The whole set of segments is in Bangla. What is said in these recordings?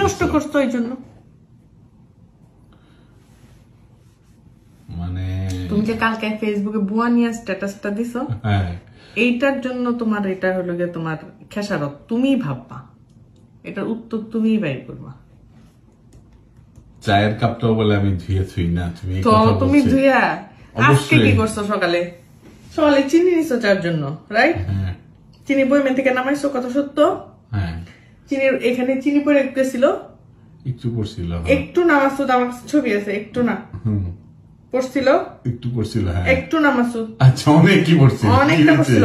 কষ্ট করছো এই জন্য। মানে তুমি যে কালকে ফেসবুকে বুয়া নিয়ে স্ট্যাটাসটা দিছো, এইটার জন্য তোমার এটা হলো গিয়ে তোমার খেসারত, তুমি ভাববা, এটার উত্তর তুমিই বাই করবা। চায়ের কাপটাও বলে আমি ধুয়ে থুই না, তুমি ধুইয়া আজকে কি করছো? সকালে চিনি নিছো চার জন্য, রাইট? চিনি বইমেন থেকে নামাইছো, কথা সত্য? চিনির এখানে চিনি পরে একটু ছিল, একটু পড়ছিল, একটু নামাজতো, আমার ছবি আছে, একটু না পড়ছিল, একটু পড়ছিল, একটু নামাজতো। আচ্ছা, অনেক কি পড়ছিল, অনেকটা পড়ছিল।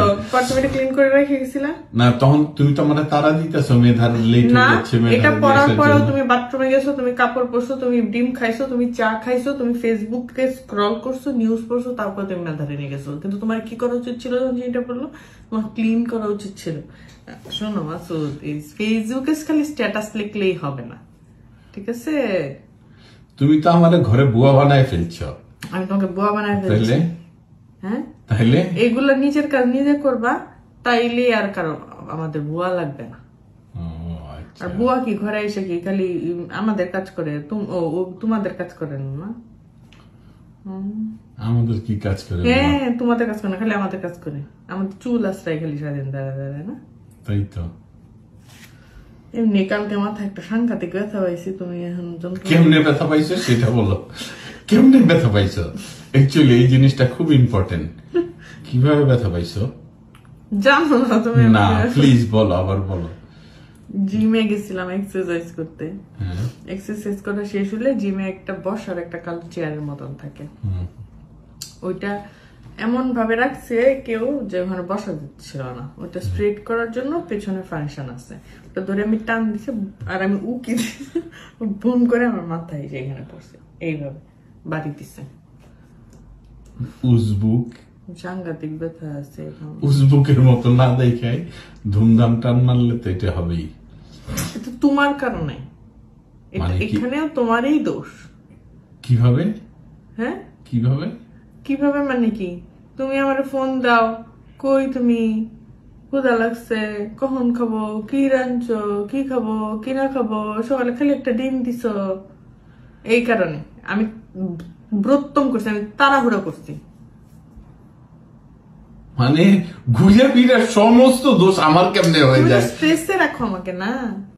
তুমি ক্লিন করে রেখে গেছিলা না? তখন তুমি তো আমার তারা দিতেছো, মেধার লেট হয়ে যাচ্ছে। এটা পড়ার পরেও তুমি বাথরুমে গেছো, তুমি কাপড় পরছো, তুমি ডিম খাইছো, তুমি চা খাইছো, তুমি ফেসবুকে স্ক্রল করছো, নিউজ পড়ছো, তারপর তুমি মেধারে নিয়ে গেছো। কিন্তু তোমার কি করা উচিত ছিল যখন এটা পড়লো? তোমার ক্লিন করা উচিত ছিল। শোনো মাসুদ, এই ফেসবুকে খালি স্ট্যাটাস লিখলেই হবে না, ঠিক আছে? তুমি তো আমাদের ঘরে বুয়া বানায় ফেলছো। আমি তোমাকে বুয়া বানায় ফেলছি? হ্যাঁ, তাহলে এগুলো নিজের কাজ নিজে করবা, তাইলে আর কারো আমাদের বুয়া লাগবে না। আর বুয়া কি ঘরে এসে কি খালি আমাদের কাজ করে? তোমাদের কাজ করে না? আমাদের কি কাজ করে? হ্যাঁ, তোমাদের কাজ করে না, খালি আমাদের কাজ করে। আমাদের চুল আশ্রয় খালি সারাদিন দাঁড়া দাঁড়ায় না? তাই তো। এমনি কালকে মাথায় একটা সাংঘাতিক ব্যথা পাইছি। তুমি এখন কেমনে ব্যথা পাইছো সেটা বলো, কেমনে ব্যথা পাইছো? অ্যাকচুয়ালি এই জিনিসটা খুব ইম্পর্টেন্ট। কিভাবে ব্যথা পাইছো জানো না তুমি? না, প্লিজ বলো, আবার বলো। জিমে গেছিলাম এক্সারসাইজ করতে। এক্সারসাইজ করা শেষ হলে জিমে একটা বসার একটা কালো চেয়ারের মতন থাকে, ওইটা এমন ভাবে রাখছে কেউ যে ওখানে বসা দিচ্ছিল না। ওইটা স্ট্রেট করার জন্য পেছনে ফাংশন আছে, ওটা ধরে আমি টান দিছি আর আমি উকি বুম করে আমার মাথায় যেখানে পড়ছে এইভাবে বাড়ি দিছে। উজবুক সাংঘাতিক ব্যথা আছে। উজবুকের মতো না দেখাই ধুমধাম টান মারলে তো এটা হবেই। এটা তোমার কারণে, এখানেও তোমারই দোষ। কিভাবে? হ্যাঁ, কিভাবে? কিভাবে মানে কি? তুমি আমার ফোন দাও, কই তুমি, ক্ষুধা লাগছে, কখন খাবো, কি রাঁধছো, কি খাবো কি না খাবো, সকালে খালি একটা ডিম দিছ। এই কারণে আমি ব্রতম করছি, আমি তাড়াহুড়া করছি। মানে ঘুরে ফিরে সমস্ত দোষ আমার কেমনে হয়ে যায়? স্ট্রেসে রাখো আমাকে না।